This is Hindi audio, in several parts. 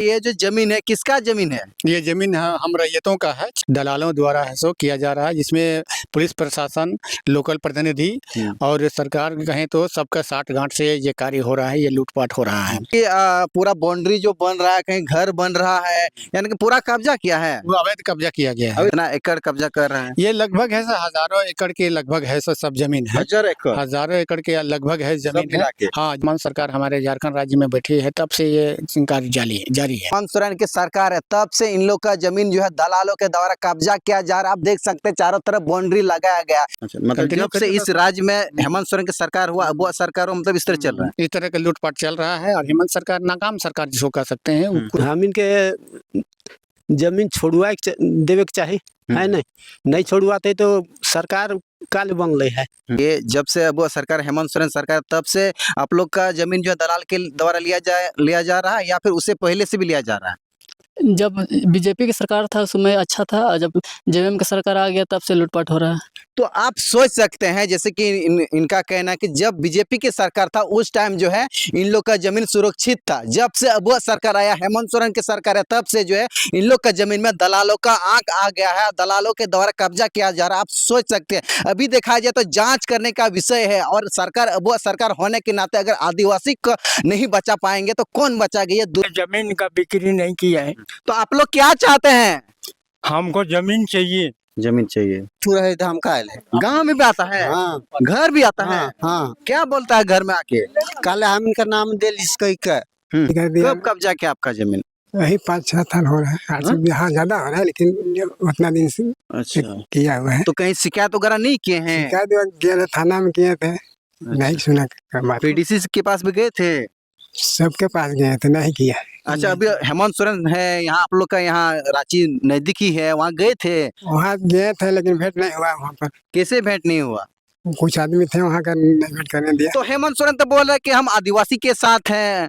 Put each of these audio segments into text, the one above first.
ये जो जमीन है किसका जमीन है? ये जमीन हम रैयतों का है, दलालों द्वारा है सो किया जा रहा है, जिसमें पुलिस प्रशासन, लोकल प्रतिनिधि और सरकार कहें तो सबका साठ-गांठ से ये कार्य हो रहा है, ये लूटपाट हो रहा है। कि पूरा बाउंड्री जो बन रहा है, कहीं घर बन रहा है, यानी कि पूरा कब्जा किया है। वो अवैध कब्जा किया गया है। इतना एकड़ कब्जा कर रहा है? ये लगभग है हजारों एकड़ के लगभग है सब जमीन है। हजारों एकड़ के लगभग है जमीन है। हाँ, मन सरकार हमारे झारखंड राज्य में बैठी है, तब से ये कार्य जारी है। हेमंत सोरेन की सरकार है, तब से इन लोग का जमीन जो है दलालों के द्वारा कब्जा किया जा रहा है। आप देख सकते हैं चारों तरफ बाउंड्री लगाया गया। मतलब जब से इस राज्य में हेमंत सोरेन की सरकार हुआ, अब वो सरकार मतलब इस तरह चल रहा है, इस तरह का लूटपाट चल रहा है। और हेमंत सरकार नाकाम सरकार जिसको कह सकते हैं। हम इनके जमीन छोड़वा देवे के चाहिए है नहीं छोड़वाते तो सरकार काल बन रही है। ये जब से अब वो सरकार हेमंत सोरेन सरकार, तब से आप लोग का जमीन जो है दलाल के द्वारा लिया जा रहा है या फिर उससे पहले से भी लिया जा रहा है? जब बीजेपी की सरकार था उस समय अच्छा था, जब जेएमएम की सरकार आ गया तब से लूटपाट हो रहा है। तो आप सोच सकते हैं, जैसे कि इनका कहना है कि जब बीजेपी की सरकार था उस टाइम जो है इन लोग का जमीन सुरक्षित था। जब से अब वह सरकार आया, हेमंत सोरेन की सरकार है, तब से जो है इन लोग का जमीन में दलालों का आंख आ गया है, दलालों के द्वारा कब्जा किया जा रहा है। आप सोच सकते हैं, अभी देखा जाए तो जांच करने का विषय है। और सरकार अब वह सरकार होने के नाते अगर आदिवासी को नहीं बचा पाएंगे तो कौन बचाएगा? ये जमीन का बिक्री नहीं किया है। तो आप लोग क्या चाहते हैं? हमको जमीन चाहिए। जमीन चाहिए। पूरा है धाम का है, गाँव में भी आता है। हाँ, घर भी आता है। हाँ। क्या बोलता है घर में आके? कल हम इनका नाम दे कब कब्जा किया आपका जमीन? वही 5-6 साल हो रहा है। यहाँ ज्यादा हो रहा है, लेकिन उतना दिन से किया हुआ है। तो कहीं शिकायत वगैरह नहीं किए हैं? शिकायत गए थाना में किए थे, नहीं सुना। पीडीसी के पास भी गए थे? सबके पास गए थे, नहीं किया। अच्छा, अभी हेमंत सोरेन है यहाँ, आप लोग का यहाँ रांची नजदीकी है, वहाँ गए थे? वहाँ गए थे लेकिन भेंट नहीं हुआ वहाँ पर। कैसे भेंट नहीं हुआ? कुछ आदमी थे वहाँ का, नहीं भेंट करने दिया। तो हेमंत सोरेन तो बोल रहे कि हम आदिवासी के साथ हैं।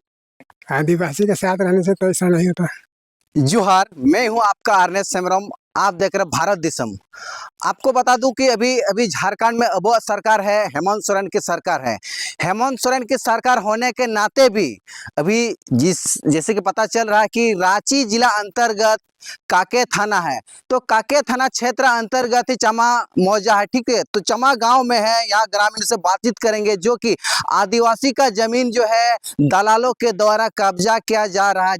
आदिवासी के साथ रहने से तो ऐसा नहीं होता। जोहार, मैं हूँ आपका आर्नेस सेमरम, आप देख रहे भारत देशम। आपको बता दूं कि अभी झारखंड में अब सरकार है, हेमंत सोरेन की सरकार है। हेमंत सोरेन की सरकार होने के नाते भी अभी जैसे कि पता चल रहा है कि रांची जिला अंतर्गत काके थाना है, तो काके थाना क्षेत्र अंतर्गत ही चमा मौजा है, ठीक है। तो चमा गांव में है, यहाँ ग्रामीण से बातचीत करेंगे, जो कि आदिवासी का जमीन जो है दलालों के द्वारा कब्जा किया जा रहा है,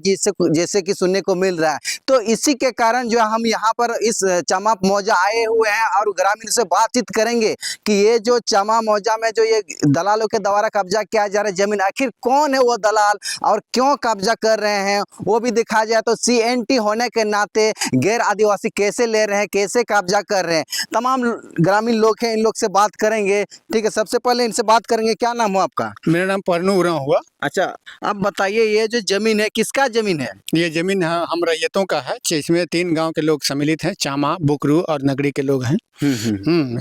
जैसे कि सुनने को मिल रहा है। तो इसी के कारण जो हम यहाँ पर इस चमा मौजा आए हुए हैं और ग्रामीण से बातचीत करेंगे कि ये जो चमा मौजा में जो ये दलालों के द्वारा कब्जा किया जा रहा है जमीन, आखिर कौन है वो दलाल और क्यों कब्जा कर रहे हैं, वो भी दिखा जाए। तो CNT होने के नाते गैर आदिवासी कैसे ले रहे हैं, कैसे कब्जा कर रहे हैं, तमाम ग्रामीण लोग हैं, इन लोग से बात करेंगे, ठीक है। सबसे पहले इनसे बात करेंगे। क्या नाम हो आपका? मेरा नाम परनू उरांव हुआ। अच्छा, आप बताइए ये जो जमीन है किसका जमीन है? ये जमीन हम रैयतों का है, इसमें 3 गांव के लोग सम्मिलित हैं, चामा, बुकरू और नगरी के लोग हैं।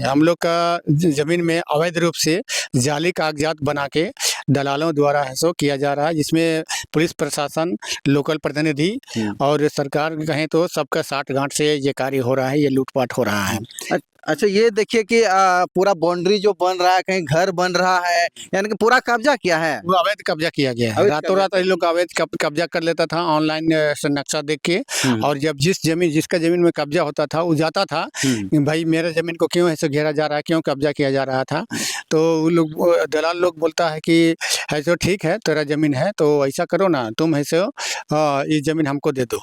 हम लोग का जमीन में अवैध रूप से जाली कागजात बना के दलालों द्वारा है सो किया जा रहा है, जिसमें पुलिस प्रशासन, लोकल प्रतिनिधि और सरकार कहें तो सबका साठ-गांठ से ये कार्य हो रहा है, ये लूटपाट हो रहा है। अच्छा, ये देखिए कि पूरा बाउंड्री जो बन रहा है, कहीं घर बन रहा है, यानी कि पूरा कब्जा किया है। वो अवैध कब्जा किया गया है। रातों रात ये लोग अवैध कब्जा कर लेता था ऑनलाइन नक्शा देख के। और जब जिसका जमीन में कब्जा होता था वो जाता था, भाई मेरे जमीन को क्यों ऐसे घेरा जा रहा है, क्यों कब्जा किया जा रहा था। तो दलाल लोग बोलता है कि ऐसे ठीक है, तेरा जमीन है तो ऐसा करो ना, तुम ऐसे ये जमीन हमको दे दो।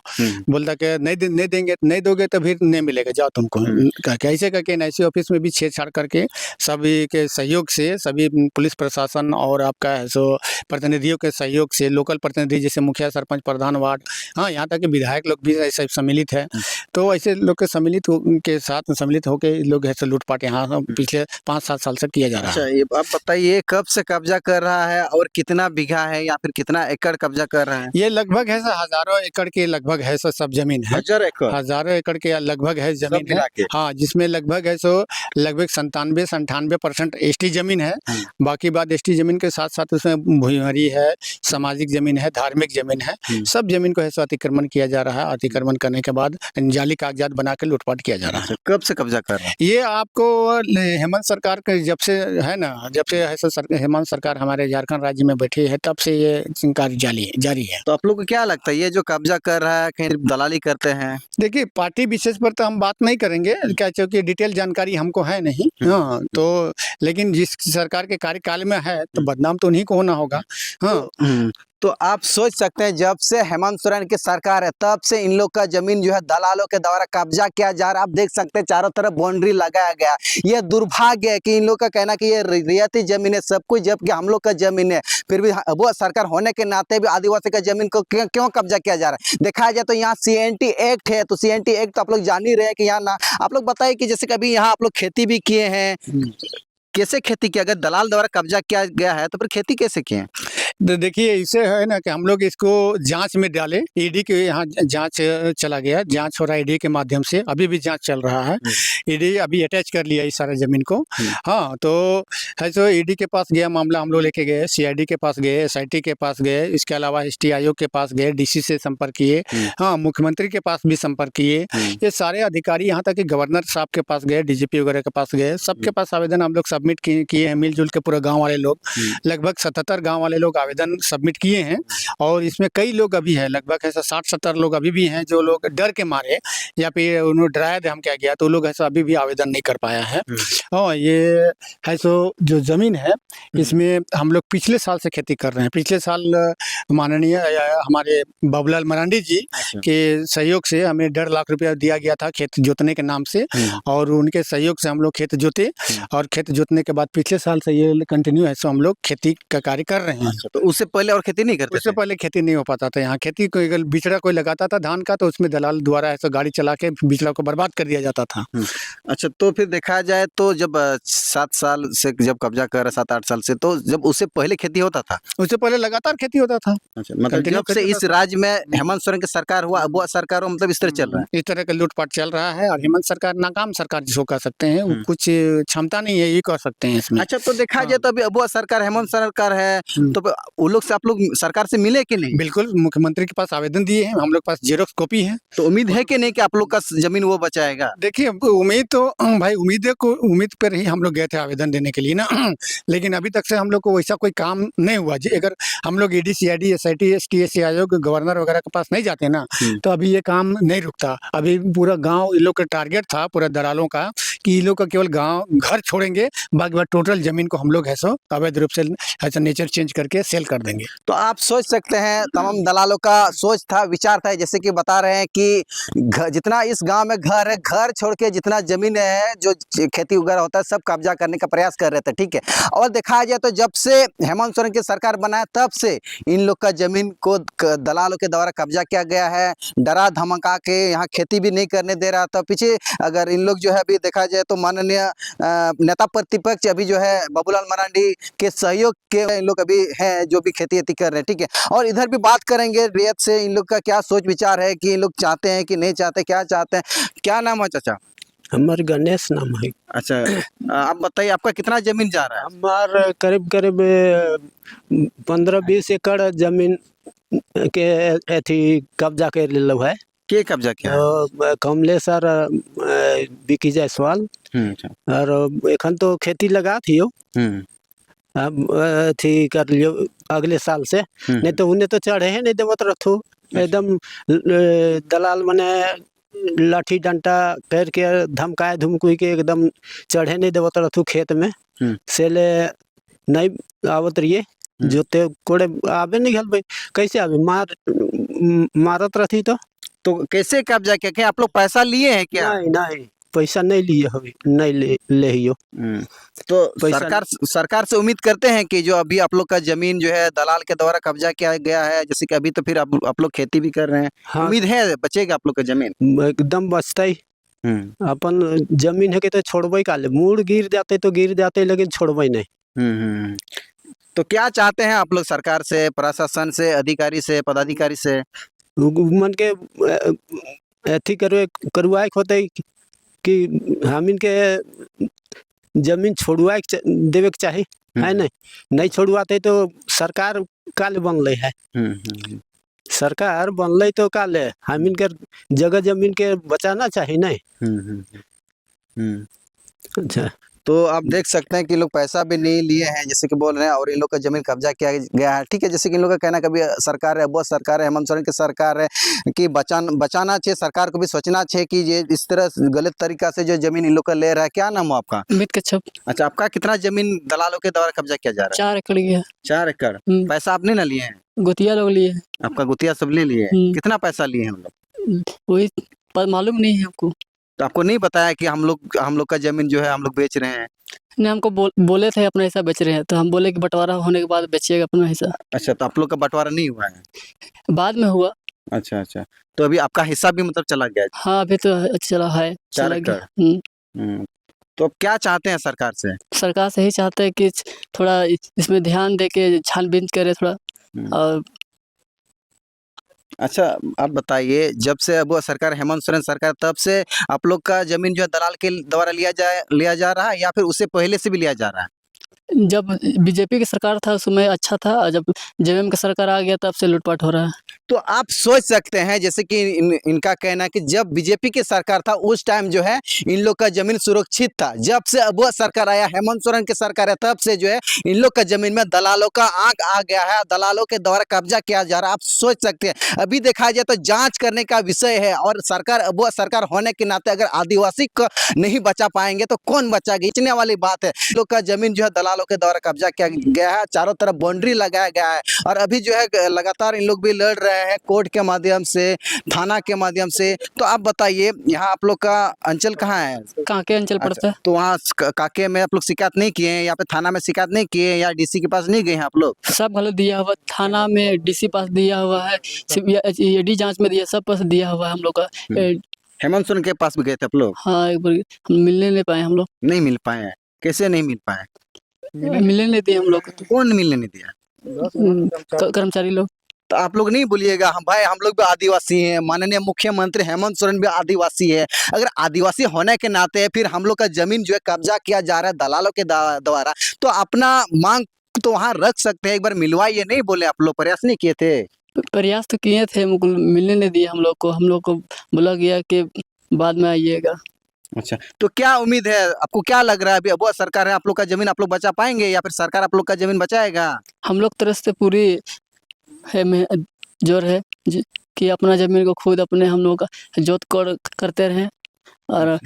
बोलता कि नहीं देंगे, नहीं दोगे तो फिर नहीं मिलेगा, जाओ तुमको। कैसे करके NIC ऑफिस में भी छेड़छाड़ करके सभी के सहयोग से, सभी पुलिस प्रशासन और आपका सो प्रतिनिधियों के सहयोग से, लोकल प्रतिनिधि जैसे मुखिया, सरपंच, प्रधान वार्ड, हाँ यहाँ तक कि विधायक लोग भी ऐसे सम्मिलित है। तो ऐसे लोग के सम्मिलित होकर लोग ऐसे लूटपाट यहाँ पिछले 5-7 साल से किया जा रहा है। अच्छा, ये आप बताइए कब से कब्जा कर रहा है और कितना बीघा है या फिर कितना एकड़ कब्जा कर रहा है? ये लगभग है हजारों एकड़ के लगभग है सब जमीन है। हजारों एकड़ के लगभग है जमीन है। हाँ, जिसमें लगभग लगभग है सो लगभग 97 से 98% एसटी जमीन है। बाकी बात एसटी जमीन के साथ साथ उसमें भूमि है, सामाजिक जमीन है, धार्मिक जमीन है। सब जमीन को है सो अतिक्रमण किया जा रहा है। अतिक्रमण करने के बाद जाली कागजात बना के लूटपाट किया जा रहा है। कब से कब्जा कर रहे हैं? ये आपको हेमंत सरकार के जब से है ना, जब से है सो हेमंत सरकार हमारे झारखंड राज्य में बैठी है तब से ये कार्य जारी है। तो आप लोग को क्या लगता है ये जो कब्जा कर रहा है कहीं दलाली करते हैं? देखिए पार्टी विशेष पर तो हम बात नहीं करेंगे, क्या क्योंकि डिटेल जानकारी हमको है नहीं। हाँ, तो लेकिन जिस सरकार के कार्यकाल में है तो बदनाम तो उन्हीं को होना होगा। हाँ, तो आप सोच सकते हैं जब से हेमंत सोरेन की सरकार है तब से इन लोग का जमीन जो है दलालों के द्वारा कब्जा किया जा रहा है। आप देख सकते हैं चारों तरफ बाउंड्री लगाया गया। ये दुर्भाग्य है कि इन लोग का कहना कि ये रियायती जमीन है सब कुछ, जबकि हम लोग का जमीन है। फिर भी वो सरकार होने के नाते भी आदिवासी का जमीन को क्यों कब्जा किया जा रहा है? देखा जाए तो यहाँ CNT एक्ट है, तो CNT एक्ट तो आप लोग जान ही रहे हैं कि यहाँ ना। आप लोग बताइए कि जैसे कभी यहाँ आप लोग खेती भी किए हैं, कैसे खेती किया? अगर दलाल द्वारा कब्जा किया गया है तो फिर खेती कैसे किए? देखिए इसे है ना कि हम लोग इसको जांच में डाले। ईडी के यहाँ जांच चला गया, जांच हो रहा है ईडी के माध्यम से, अभी भी जांच चल रहा है। ईडी अभी अटैच कर लिया इस सारे जमीन को। हाँ, तो है सो ईडी के पास गया मामला, हम लोग लेके गए, CID के पास गए, SIT के पास गए, इसके अलावा ST आयोग के पास गए, DC से संपर्क किए। हाँ, मुख्यमंत्री के पास भी संपर्क किए। ये सारे अधिकारी यहाँ तक कि गवर्नर साहब के पास गए, DGP वगैरह के पास गए, सबके पास आवेदन हम लोग सबमिट किए हैं मिलजुल के। पूरे गाँव वाले लोग, लगभग 77 गाँव वाले लोग आवेदन सबमिट किए हैं। और इसमें कई लोग अभी है, लगभग ऐसा 60-70 लोग अभी भी हैं जो लोग डर के मारे या फिर उन्होंने डराया दे हम क्या गया, तो लोग ऐसा अभी भी आवेदन नहीं कर पाया है। और ये है सो जो जमीन है इसमें हम लोग पिछले साल से खेती कर रहे हैं। पिछले साल माननीय हमारे बाबूलाल मरांडी जी के सहयोग से हमें 1.5 लाख रुपया दिया गया था खेत जोतने के नाम से, और उनके सहयोग से हम लोग खेत जोते। और खेत जोतने के बाद पिछले साल से ये कंटिन्यू है सो हम लोग खेती का कार्य कर रहे हैं। तो उससे पहले और खेती नहीं करते? उससे पहले खेती नहीं हो पाता था यहाँ। खेती को अगर बिचड़ा कोई लगाता था धान का तो उसमें दलाल द्वारा ऐसा गाड़ी चला के बिचड़ा को बर्बाद कर दिया जाता था। अच्छा, तो फिर देखा जाए तो जब 7 साल से जब कब्जा कर रहा, 7-8 साल से, तो जब उससे पहले खेती होता था? उससे पहले लगातार खेती होता था। अच्छा, मतलब जब से इस राज्य में हेमंत सोरेन की सरकार हुआ, अब वो सरकार हो, मतलब इस तरह चल रहा है? इस तरह का लूटपाट चल रहा है। और हेमंत सरकार नाकाम सरकार जिसको कह सकते हैं, वो कुछ क्षमता नहीं है ये कह सकते हैं इसमें। अच्छा, तो देखा जाए तो अभी अब वो सरकार हेमंत सरकार है, तो उन लोग से आप लोग सरकार से मिले कि नहीं? बिल्कुल, मुख्यमंत्री के पास आवेदन दिए हैं, हम लोग पास जेरोक्स कॉपी है। तो उम्मीद है कि नहीं कि आप लोग का जमीन वो बचाएगा? देखिए उम्मीद तो भाई उम्मीद पर ही हम लोग गए थे आवेदन देने के लिए ना। लेकिन अभी तक से हम लोग को वैसा कोई काम नहीं हुआ जी। अगर हम लोग ED CID SIT ST आयोग गवर्नर वगैरह के पास नहीं जाते ना तो अभी ये काम नहीं रुकता। अभी पूरा गांव इन लोग का टारगेट था पूरा दलालों का कि इन लोग का केवल गांव घर छोड़ेंगे, बाकी टोटल जमीन को हम लोग ऐसा अवैध रूप से ऐसा नेचर चेंज करके सेल कर देंगे। तो आप सोच सकते हैं तमाम दलालों का सोच था, विचार था, जैसे कि बता रहे हैं कि जितना इस गांव में घर है, घर छोड़ के जितना जमीन है जो खेती वगैरह होता है सब कब्जा करने का प्रयास कर रहे थे। ठीक है, और देखा जाए तो जब से हेमंत सोरेन की सरकार बना है तब से इन लोग का जमीन को दलालों के द्वारा कब्जा किया गया है। डरा धमका के यहाँ खेती भी नहीं करने दे रहा था। पीछे अगर इन लोग जो है अभी देखा जाए तो माननीय नेता प्रतिपक्ष अभी जो है बाबूलाल मरांडी के सहयोग के इन लोग अभी हैं जो भी खेती कर रहे हैं। ठीक है, और इधर भी बात करेंगे रियायत से, इन लोग का क्या सोच विचार है कि इन लोग चाहते हैं कि नहीं चाहते, क्या चाहते हैं? क्या नाम है चाचा? हमार गणेश नाम है। अच्छा, आप बताइए आपका कितना जमीन जा रहा है? हमार करीब 15-20 एकड़ जमीन के अथी कब्जा कर लो है। के कब्जा किया है? कमलेश्वर विकी जायसवाल। अच्छा। और एखन तो खेती लगा थी अब अथी कर लियो अगले साल से, नहीं तो उन्हें तो चढ़े ही नहीं देवत रथो। एकदम दलाल मने लाठी डंटा करके धमकाए धुमकुई के एकदम चढ़े नहीं देवत रथो खेत में। सेले नहीं आवत रहिए, जोते कोड़े आवे नहीं भाई, कैसे आवे? मारत रहती तो कैसे कब्जा किया? क्या आप लोग पैसा लिए हैं क्या? नहीं पैसा नहीं लिए हो, नहीं ले हियो। तो सरकार से उम्मीद करते हैं कि जो अभी आप लोग का जमीन जो है दलाल के द्वारा कब्जा किया गया है, जैसे कि अभी तो फिर आप लोग खेती भी कर रहे हैं। हाँ, उम्मीद है बचेगा आप लोग का जमीन? एकदम बचता ही। अपन जमीन है कि तो छोड़बे काले, मूड गिर जाते तो गिर जाते, लेकिन छोड़बे नहीं। तो क्या चाहते हैं आप लोग सरकार से, प्रशासन से, अधिकारी से, पदाधिकारी से? मन के अथी करवाए होते कि हम इनके जमीन छोड़वा देवे के चाही है नहीं छोड़वाते तो सरकार काले बनले है। सरकार बनले तो काले हम इनके जगह जमीन के बचाना चाहिए नहीं। अच्छा तो आप देख सकते हैं कि लोग पैसा भी नहीं लिए हैं जैसे कि बोल रहे हैं और इन लोग का जमीन कब्जा किया गया है। ठीक है, जैसे कि इन लोग का कहना कभी सरकार है, वो सरकार है, हेमंत सोरेन की सरकार है कि बचाना चाहिए, सरकार को भी सोचना चाहिए कि ये इस तरह गलत तरीका से जो जमीन इन लोग का ले रहा है। क्या नाम है आपका? अमित कच्छप। अच्छा, आपका कितना जमीन दलालों के द्वारा कब्जा किया जा रहा 4 एकड़ की है। है? 4 एकड़। पैसा आपने ना लिए हैं? गुतिया लोग लिए हैं। आपका गुतिया सब ले लिए हैं? कितना पैसा लिए हैं हम लोग? वही मालूम नहीं है हमको। तो आपको नहीं बताया कि हम लोग का जमीन जो है हम लोग बेच रहे हैं? ने हमको बोले थे अपना हिस्सा बेच रहे हैं, तो हम बोले कि बंटवारा होने के बाद बेचिएगा अपना हिस्सा। अच्छा, तो आप लोग का बंटवारा नहीं हुआ है? बाद में हुआ। अच्छा अच्छा, तो अभी आपका हिस्सा भी मतलब चला गया है? हाँ अभी तो चला है, 4 चला एकड़। गया। तो अब क्या चाहते हैं सरकार से? सरकार से ही चाहते हैं कि थोड़ा इसमें ध्यान दे के छानबीन करे थोड़ा। और अच्छा, आप बताइए, जब से अब वो सरकार हेमंत सोरेन सरकार तब से आप लोग का जमीन जो है दलाल के द्वारा लिया जा रहा है या फिर उससे पहले से भी लिया जा रहा है? जब बीजेपी की सरकार था उस समय अच्छा था, और जब जेवीएम का सरकार आ गया तब से लूटपाट हो रहा है। तो आप सोच सकते हैं जैसे कि इनका कहना है कि जब बीजेपी की सरकार था उस टाइम जो है इन लोग का जमीन सुरक्षित था। जब से अब वह सरकार आया, हेमंत सोरेन की सरकार है, तब से जो है इन लोग का जमीन में दलालों का आंख आ गया है, दलालों के द्वारा कब्जा किया जा रहा है। आप सोच सकते हैं, अभी देखा जाए तो जांच करने का विषय है और सरकार अब वह सरकार होने के नाते अगर आदिवासी को नहीं बचा पाएंगे तो कौन बचाएगा? बेचने वाली बात है। लोग का जमीन जो है दलालों के द्वारा कब्जा किया गया है, चारों तरफ बाउंड्री लगाया गया है और अभी जो है लगातार इन लोग भी लड़ रहे हैं कोर्ट के माध्यम से, थाना के माध्यम से। तो आप बताइए, यहाँ आप लोग का अंचल कहाँ है? कांके अंचल पड़ता है। तो वहाँ काके में आप लोग शिकायत नहीं किए हैं या फिर थाना में शिकायत नहीं किए हैं या डीसी के पास नहीं गए हैं आप लोग? सब गलत दिया हुआ, थाना में डीसी पास दिया हुआ है, ईडी जांच में दिया, सब पास दिया हुआ है हम लोग का। हेमंत सोरेन के पास भी गए थे आप लोग? हाँ एक बार हम मिलने नहीं पाए, हम लोग नहीं मिल पाए हैं? कैसे नहीं मिल पाए? मिलने नहीं दिए हम लोग को। कौन मिलने नहीं दिया? कर्मचारी लोग। तो आप लोग नहीं बोलिएगा हम भाई हम लोग भी आदिवासी हैं, माननीय मुख्यमंत्री हेमंत सोरेन भी आदिवासी है। अगर आदिवासी होने के नाते फिर हम लोग का जमीन जो है कब्जा किया जा रहा है दलालों के द्वारा, तो अपना मांग तो वहाँ रख सकते हैं, एक बार मिलवाइए। नहीं बोले आप लोग? प्रयास नहीं किए थे? प्रयास तो किए थे, हमको मिलने नहीं दिए हम लोग को बोला गया कि बाद में आइएगा। अच्छा, तो क्या उम्मीद है आपको? क्या लग रहा है अभी वो सरकार है, आप लोग का जमीन आप लोग बचा पाएंगे या फिर सरकार आप लोग का जमीन बचाएगा? हम लोग तरफ से पूरी है जोर है कि अपना जमीन को खुद अपने हम लोग का जोत करते रहें और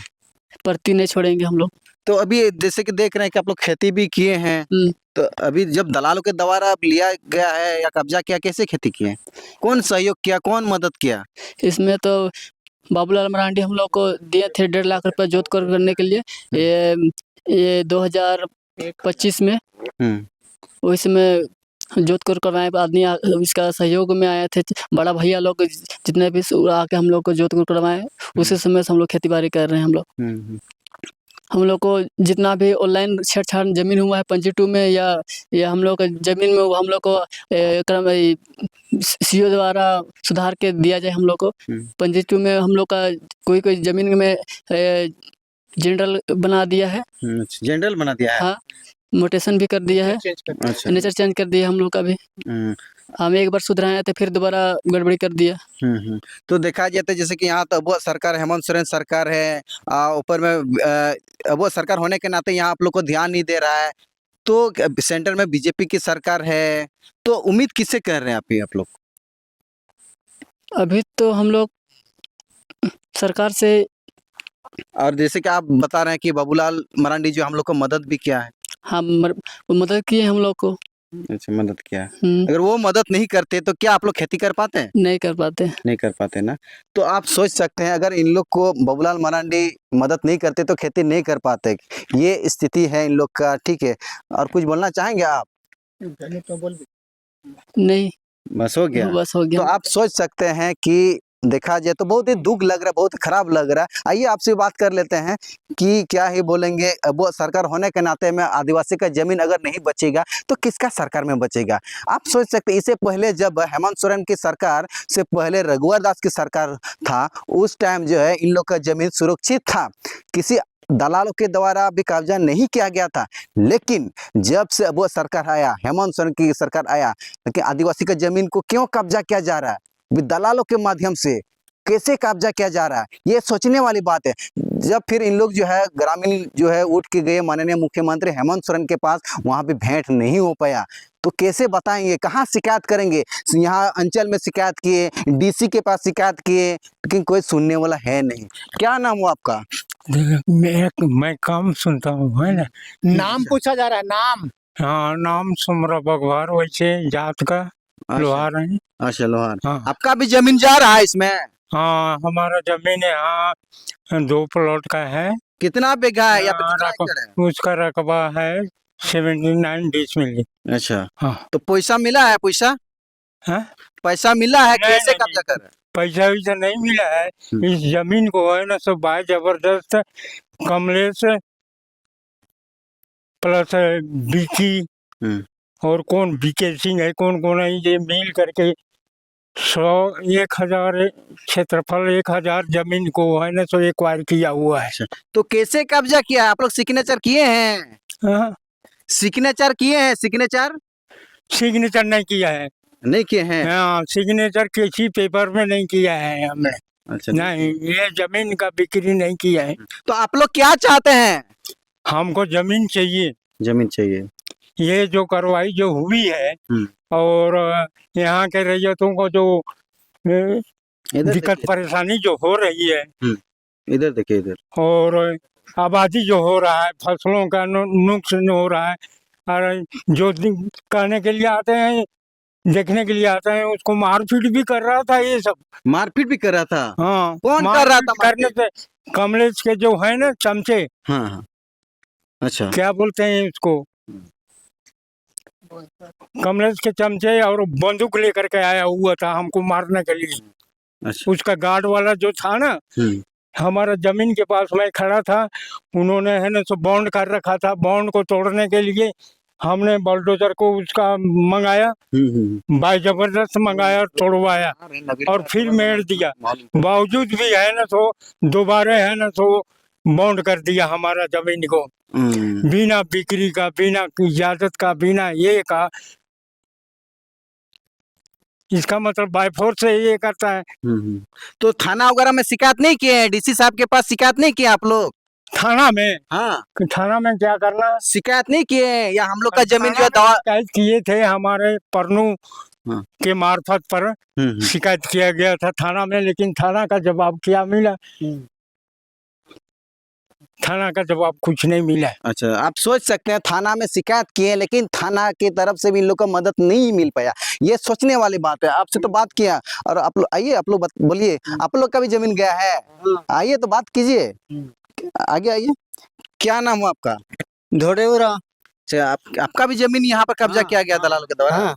परती नहीं छोड़ेंगे हम लोग। तो अभी जैसे कि देख रहे हैं कि आप लोग खेती भी किए हैं, तो अभी जब दलालों के द्वारा लिया गया है या कब्जा किया, कैसे खेती किए? कौन सहयोग किया, कौन मदद किया? इसमें तो बाबूलाल मरांडी हम लोग को दिए थे 1.5 लाख रुपए जोत करने के लिए। ये 2025 में उसमें जोत करवाए आदमी इसका सहयोग में आए थे, बड़ा भैया लोग जितने भी आके हम लोग को जोत करवाए। उसी समय से हम लोग खेती बाड़ी कर रहे हैं। हम लोग को जितना भी ऑनलाइन छेड़छाड़ जमीन हुआ है पंजी 2 में या हम लोग का जमीन में हम लोग को सीओ द्वारा सुधार के दिया जाए। हम लोग को पंजी 2 में हम लोग का कोई जमीन में जनरल बना दिया है। जनरल बना दिया है? हाँ, मोटेशन भी कर दिया है, नेचर चेंज कर दिया हम लोग का भी। हम एक बार सुधराए थे फिर दोबारा गड़बड़ी कर दिया। तो देखा जाए तो जैसे कि यहाँ तो वो सरकार हेमंत सोरेन सरकार है, ऊपर में वो सरकार होने के नाते यहाँ आप लोग को ध्यान नहीं दे रहा है, तो सेंटर में बीजेपी की सरकार है, तो उम्मीद किससे कर रहे हैं आप लोग? अभी तो हम लोग सरकार से, और जैसे कि आप बता रहे हैं कि बाबूलाल मरांडी जो हम लोग को मदद भी किया है। हाँ मदद किए हम लोग को। अच्छा, मदद किया। अगर वो मदद नहीं करते तो क्या आप लोग खेती कर पाते हैं? नहीं कर पाते। नहीं कर पाते ना। तो आप सोच सकते हैं अगर इन लोग को बाबूलाल मरांडी मदद नहीं करते तो खेती नहीं कर पाते। ये स्थिति है इन लोग का। ठीक है, और कुछ बोलना चाहेंगे आप? नहीं, बस हो गया? बस हो गया। तो आप सोच सकते हैं कि देखा जाए तो बहुत ही दुख लग रहा है, बहुत खराब लग रहा है। आइए आपसे बात कर लेते हैं कि क्या ही बोलेंगे। वो सरकार होने के नाते में आदिवासी का जमीन अगर नहीं बचेगा तो किसका सरकार में बचेगा। आप सोच सकते हैं, इससे पहले जब हेमंत सोरेन की सरकार से पहले रघुवर दास की सरकार था, उस टाइम जो है इन लोग का जमीन सुरक्षित था, किसी दलालों के द्वारा भी कब्जा नहीं किया गया था। लेकिन जब से वो सरकार आया, हेमंत सोरेन की सरकार आया, लेकिन आदिवासी का जमीन को क्यों कब्जा किया जा रहा है, दलालों के माध्यम से कैसे कब्जा किया जा रहा है, ये सोचने वाली बात है। जब फिर इन लोग जो है ग्रामीण जो है उठ के गए माननीय मुख्यमंत्री हेमंत सोरेन के पास, वहाँ पे भेंट नहीं हो पाया, तो कैसे बताएंगे, कहाँ शिकायत करेंगे। यहाँ अंचल में शिकायत किए, डीसी के पास शिकायत किए, लेकिन कोई सुनने वाला है नहीं। क्या नाम हो आपका? मैं काम सुनता हूँ, है ना। नाम पूछा जा रहा है, नाम। हाँ, नाम सुमरा बघवार, वैसे जात का लोहार है। अच्छा, लोहार। हाँ आपका भी जमीन जा रहा है इसमें? हाँ, हमारा जमीन है, हाँ 2 प्लॉट का है। कितना बीघा है या हाँ, कितना एकड़ है? उसका रकबा है 79 डिसमिल। अच्छा, हाँ तो पैसा मिला है? पैसा हाँ? पैसा मिला है? नहीं, कैसे नहीं, कब्जा कर रहे हैं? पैसा वैसा नहीं मिला है। इस जमीन को है ना सब भाई जबरदस्त कमलेश प्लस बीकी और कौन बीके सिंह है, कौन कौन है, ये मिल करके 100-1000 क्षेत्रफल 1000 जमीन को है ना सो एक्वायर किया हुआ है। तो कैसे कब्जा किया? आप लोग सिग्नेचर किए हैं? हाँ, सिग्नेचर किए हैं? सिग्नेचर सिग्नेचर नहीं किया है। नहीं किए हैं? हाँ, सिग्नेचर किसी पेपर में नहीं किया है हमने। अच्छा, नहीं, ये जमीन का बिक्री नहीं किया है। तो आप लोग क्या चाहते हैं? हमको जमीन चाहिए। जमीन चाहिए। ये जो कार्रवाई जो हुई है और यहाँ के रैयतों को जो दिक्कत परेशानी जो हो रही है, इधर देखिए, इधर, और आबादी जो हो रहा है, फसलों का नुकसान हो रहा है, और जो कहने के लिए आते हैं, देखने के लिए आते हैं, उसको मारपीट भी कर रहा था ये सब। मारपीट भी कर रहा था? हाँ, कौन कर रहा था करने से कमलेश के जो है ना चमचे, हाँ हाँ, अच्छा, क्या बोलते हैं उसको, कमलेश के चमचे, और बंदूक लेकर के आया हुआ था हमको मारने के लिए। अच्छा, उसका गार्ड वाला जो था ना, हमारा जमीन के पास में खड़ा था, उन्होंने है ना सो बॉन्ड कर रखा था। बॉन्ड को तोड़ने के लिए हमने बुलडोजर को उसका मंगाया, बाय जबरदस्त मंगाया, तोड़वाया और फिर मेड़ दिया। बावजूद भी है ना सो दोबारा है ना सो बॉन्ड कर दिया हमारा जमीन को, बिना बिक्री का, बिना इजाजत का, बिना ये का। इसका मतलब बाय फोर्स से ये करता है। तो थाना वगैरह में शिकायत नहीं किए हैं? डीसी साहब के पास शिकायत नहीं किए आप लोग? थाना में? हाँ, थाना में क्या करना, शिकायत नहीं किए हैं? या हम लोग का जमीन जो है थाना में शिकायत किए थे, हमारे परनू हाँ। के मार्फत पर शिकायत किया गया था थाना में, लेकिन थाना का जवाब क्या मिला? थाना का जवाब कुछ नहीं मिला। अच्छा, आप सोच सकते हैं थाना में शिकायत किए, लेकिन थाना की तरफ से भी इन लोग को मदद नहीं मिल पाया। ये सोचने वाली बात है। आपसे तो बात किया, और आप लोग आइए, आप लोग बोलिए, आप लोग का भी जमीन गया है? आइए तो बात कीजिए, आगे आइए। क्या नाम हो आपका? धोड़ेवरा। अच्छा, आपका भी जमीन यहाँ पर कब्जा किया गया दलाल के द्वारा? हाँ,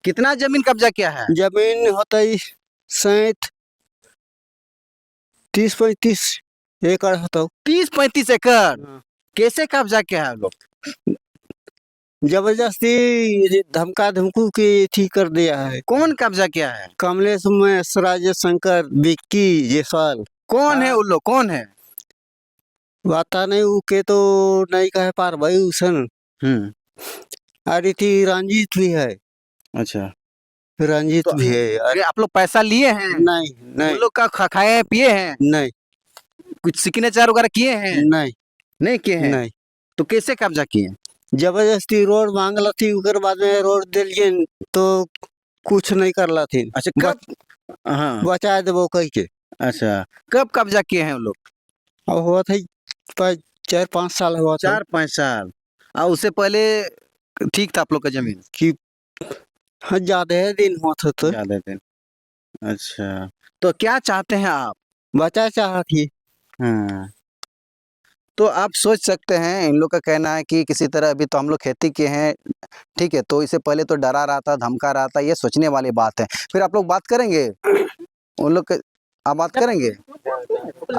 कितना जमीन कब्जा किया है? जमीन होता ही 30-35 एकड़ होता। 30-35 एकड़? कैसे कब्जा किया है लोग? जबरदस्ती धमका धमकू के ठीक कर दिया है। कौन कब्जा किया है? कमलेश में राजेश शंकर, विक्की जयसवाल। कौन है वो लोग? कौन है? वाता नहीं उके तो नहीं कहे पार भाई उसन। अरे थी रंजीत भी है। अच्छा, रंजीत भी है। अरे आप लोग पैसा लिए हैं? नहीं उन नहीं लोग का खाए पिए हैं? नहीं कुछ सिग्नेचर वगैरह किए हैं? नहीं नहीं किए हैं? नहीं। तो कैसे कब्जा किए? जबरदस्ती रोड मांगला थी, उकर बाद में रोड दिलिए तो कुछ नहीं करला थी। अच्छा, कब? हाँ, बचा देबो कह के। अच्छा, कब कब्जा किए हैं वो लोग? अब हुआ था 4-5 साल हुआ था। 4-5 साल। और उससे पहले ठीक था आप लोग का जमीन? कि हाँ, ज्यादा है दिन हुआ था तो ज्यादा दिन। अच्छा, तो क्या चाहते हैं आप? बचा चाह थी। हाँ, तो आप सोच सकते हैं, इन लोग का कहना है कि किसी तरह अभी तो हम लोग खेती किए हैं, ठीक है, तो इससे पहले तो डरा रहा था, धमका रहा था, ये सोचने वाली बात है। फिर आप लोग बात करेंगे उन लोग के आप बात करेंगे?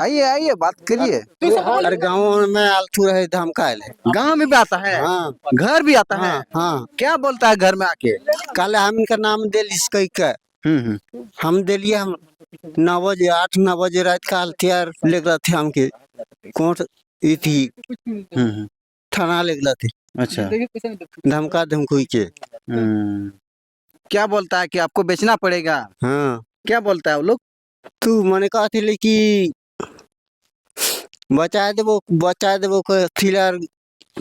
आइए आइए बात करिए। अरे गाँव में आलथू रहे धमकायल है। गांव में भी आता है, हाँ घर भी आता है। हाँ हाँ। क्या बोलता है घर में आके? कल हम इनका नाम दिलिस कही के हम दिलिए हम 9 बजे 8-9 बजे रात का हथियार ले गए थे हमके कोर्ट ई थी थाना ले गए थे। अच्छा। धमका धमकुई के। क्या बोलता है कि आपको बेचना पड़ेगा? हाँ क्या बोलता है वो लोग? तू मैंने कहा थी कि बचा देवो को फिलहाल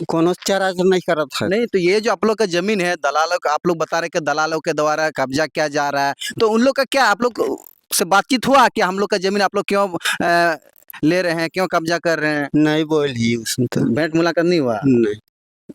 कोनो चारा तो नहीं करत है। नहीं तो ये जो आप लोग का जमीन है दलालों का, आप लोग बता रहे कि दलालों के द्वारा कब्जा किया जा रहा है, तो उन लोग का क्या आप लोग से बातचीत हुआ कि हम लोग का जमीन आप लोग क्यों ले रहे हैं, क्यों कब्जा कर रहे हैं? नहीं बोली उसमें तो भेंट मुलाकात नहीं हुआ? नहीं।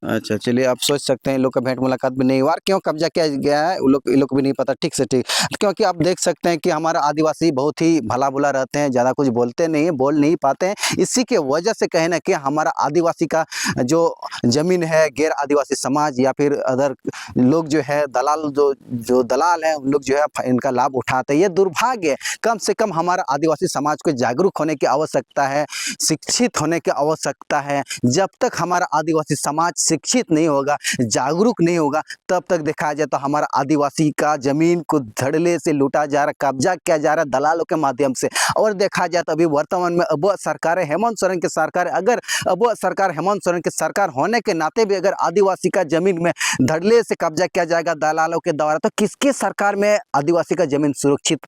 अच्छा चलिए, आप सोच सकते हैं इन लोग का भेंट मुलाकात भी नहीं हुआ, और क्यों कब्जा किया गया है इन लोग को भी नहीं पता ठीक से ठीक। क्योंकि आप देख सकते हैं कि हमारा आदिवासी बहुत ही भला बुला रहते हैं, ज़्यादा कुछ बोलते नहीं हैं, बोल नहीं पाते हैं। इसी के वजह से कहे ना कि हमारा आदिवासी का जो ज़मीन है, गैर आदिवासी समाज या फिर अदर लोग जो है दलाल जो दलाल हैं उन लोग जो है इनका लाभ उठाते हैं। ये दुर्भाग्य है। कम से कम हमारा आदिवासी समाज को जागरूक होने की आवश्यकता है, शिक्षित होने की आवश्यकता है। जब तक हमारा आदिवासी समाज शिक्षित नहीं होगा, जागरूक नहीं होगा, तब तक देखा जाए तो हमारा आदिवासी का जमीन को धड़ल्ले से लूटा जा रहा, कब्जा किया जा रहा दलालों के माध्यम से। और देखा जाए तो अभी वर्तमान में अब सरकार है हेमंत सोरेन की सरकार, अगर अब सरकार हेमंत सोरेन की सरकार होने के नाते भी अगर आदिवासी का जमीन में धड़ल्ले से कब्जा किया जाएगा दलालों के द्वारा, तो किसकी सरकार में आदिवासी का जमीन सुरक्षित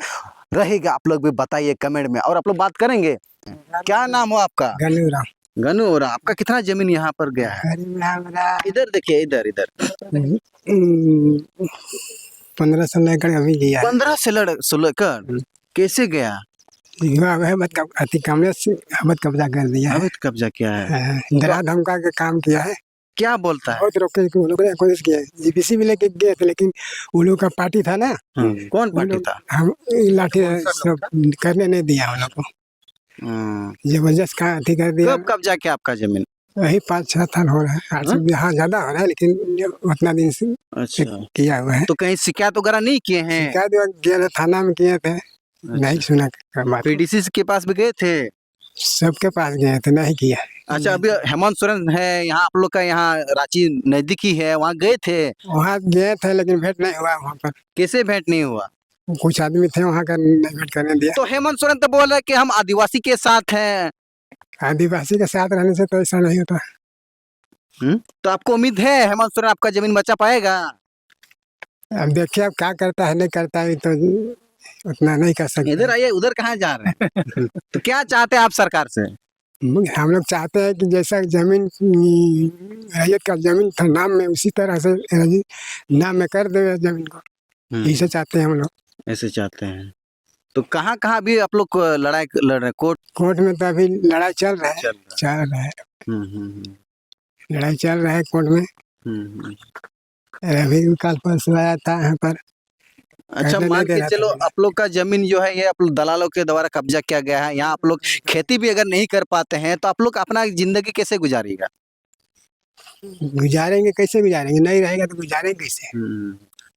रहेगा? आप लोग भी बताइए कमेंट में, और आप लोग बात करेंगे। क्या नाम हो आपका? गनूरा गनु हो रहा। आपका कितना जमीन यहाँ पर गया है? इधर देखिए, इधर इधर 1500 एकड़ अभी गया है। 15 एकड़ कैसे गया? अति कामले से अवध कब्जा कर दिया है। अवैध कब्जा किया है। डरा धमका के काम किया है। क्या बोलता है? बहुत रोके के वो लोग ने कोशिश किया है, जीपीसी भी लेके गए थे, लेकिन वो लोग का पार्टी था ना, कौन पार्टी था? हम लाठी सब करने नहीं दिया उन लोग को, जबरदस्त का अति कर दिया। कब कब्जा किया आपका जमीन? वही 5-6 साल हो रहा है। हाँ ज्यादा हो रहा है, लेकिन उतना दिन से अच्छा किया हुआ है। तो कहीं शिकायत वगैरह नहीं किए हैं? शिकायत गए थे, थाना में किए थे, नहीं सुना बात। पीडीसी के पास भी गए थे? सबके पास गए थे, नहीं किया। अच्छा, अभी हेमंत सोरेन है यहाँ आप लोग का, यहाँ रांची नजदीकी है, वहाँ गए थे? वहाँ गए थे लेकिन भेंट नहीं हुआ वहाँ पर। कैसे भेंट नहीं हुआ? कुछ आदमी थे वहाँ का, नहीं भेंट करने दिया। तो हेमंत सोरेन तो बोल रहे कि हम आदिवासी के साथ हैं। आदिवासी के साथ रहने से तो ऐसा नहीं होता। तो आपको उम्मीद है हेमंत सोरेन आपका जमीन बचा पाएगा? अब देखिए अब क्या करता है, नहीं करता है, तो उतना नहीं कर सकते। इधर आइए, उधर कहाँ जा रहे हैं? तो क्या चाहते हैं आप सरकार से? हम लोग चाहते हैं कि जैसा जमीन रैयत का जमीन था नाम में, उसी तरह से नाम में कर दे जमीन को, इसे चाहते हैं हम लोग। ऐसे चाहते हैं। तो कहाँ कहाँ भी आप लोग लड़ाई लड़ रहे हैं? कोर्ट में तो अभी लड़ाई चल रहा है। लड़ाई चल रहा है कोर्ट में। अभी कल परसों आया था यहाँ पर। अच्छा, मान के चलो आप लोग का जमीन जो है ये आप लोग दलालों के द्वारा कब्जा किया गया है, यहाँ आप लोग खेती भी अगर नहीं कर पाते हैं तो आप लोग अपना जिंदगी कैसे गुजारिएगा? गुजारेंगे कैसे गुजारेंगे, नहीं रहेगा तो गुजारेंगे कैसे?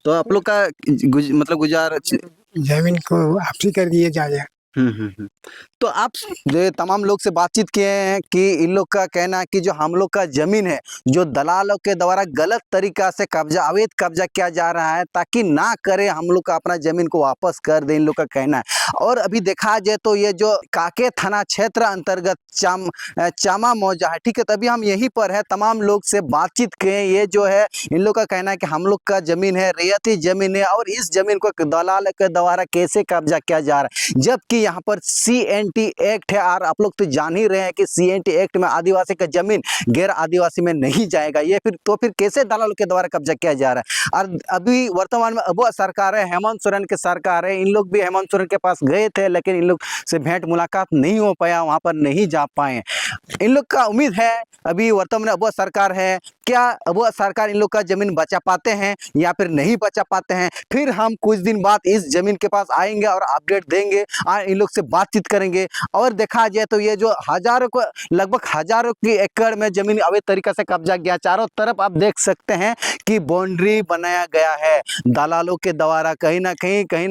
तो आप लोग का मतलब गुजार जमीन को आपसी कर दिए जाए। तो आप जो तमाम लोग से बातचीत किए हैं कि इन लोग का कहना है कि जो हम लोग का जमीन है जो दलालों के द्वारा गलत तरीका से कब्जा, अवैध कब्जा किया जा रहा है, ताकि ना करे हम लोग का अपना जमीन को वापस कर दे, इन लोग का कहना है। और अभी देखा जाए तो ये जो काके थाना क्षेत्र अंतर्गत चामा मौजा है, ठीक है, तभी हम यहीं पर है, तमाम लोग से बातचीत किए। ये जो है इन लोग का कहना है कि हम लोग का जमीन है रियायती जमीन है, और इस जमीन को दलाल के द्वारा कैसे कब्जा किया जा रहा है, जबकि यहाँ पर CNT एक्ट है। और आप लोग तो जान ही रहे हैं कि CNT एक्ट में आदिवासी का जमीन गैर आदिवासी में नहीं जाएगा। ये फिर कैसे दलालों के द्वारा कब्जा किया जा रहा है? और अभी वर्तमान में अब सरकार है, हेमंत सोरेन की सरकार है। इन लोग भी हेमंत सोरेन के पास गए थे, लेकिन इन लोग से भेंट मुलाकात नहीं हो पाया, वहाँ पर नहीं जा पाए। इन लोग का उम्मीद है अभी वर्तमान में अब सरकार है क्या वो सरकार इन लोग का जमीन बचा पाते हैं या फिर नहीं बचा पाते हैं। फिर हम कुछ दिन बाद इस जमीन के पास आएंगे और अपडेट देंगे और इन लोग से बातचीत करेंगे। और देखा जाए तो ये जो हजारों को लगभग हजारों की एकड़ में जमीन अवैध तरीके से कब्जा किया, चारों तरफ आप देख सकते हैं कि बाउंड्री बनाया गया है दलालों के द्वारा, कहीं ना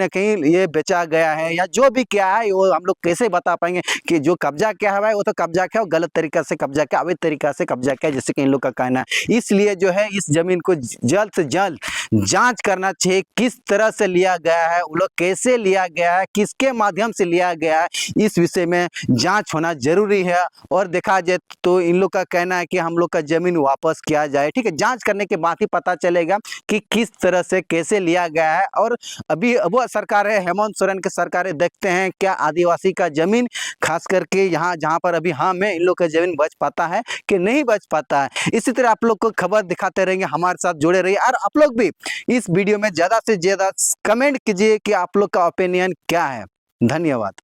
कहीं ये बेचा गया है या जो भी क्या है वो हम लोग कैसे बता पाएंगे कि जो कब्जा किया हुआ है वो तो कब्जा किया, गलत तरीका से कब्जा किया, अवैध तरीका से कब्जा किया, जैसे कि इन लोग का कहना है। इसलिए जो है इस जमीन को जल्द से जल्द जांच करना चाहिए, किस तरह से लिया गया है, वो लोग कैसे लिया गया है, किसके माध्यम से लिया गया है, इस विषय में जांच होना जरूरी है। और देखा जाए तो इन लोग का कहना है कि हम लोग का जमीन वापस किया जाए, ठीक है। जांच करने के बाद ही पता चलेगा कि किस तरह से कैसे लिया गया है। और अभी वो सरकार है हेमंत सोरेन की सरकार है, देखते हैं क्या आदिवासी का जमीन खास करके यहाँ जहाँ पर अभी हाँ में इन लोग का जमीन बच पाता है कि नहीं बच पाता है। इसी तरह आप लोग को खबर दिखाते रहेंगे, हमारे साथ जुड़े रहिए और आप लोग भी इस वीडियो में ज़्यादा से ज़्यादा कमेंट कीजिए कि आप लोग का ओपिनियन क्या है। धन्यवाद।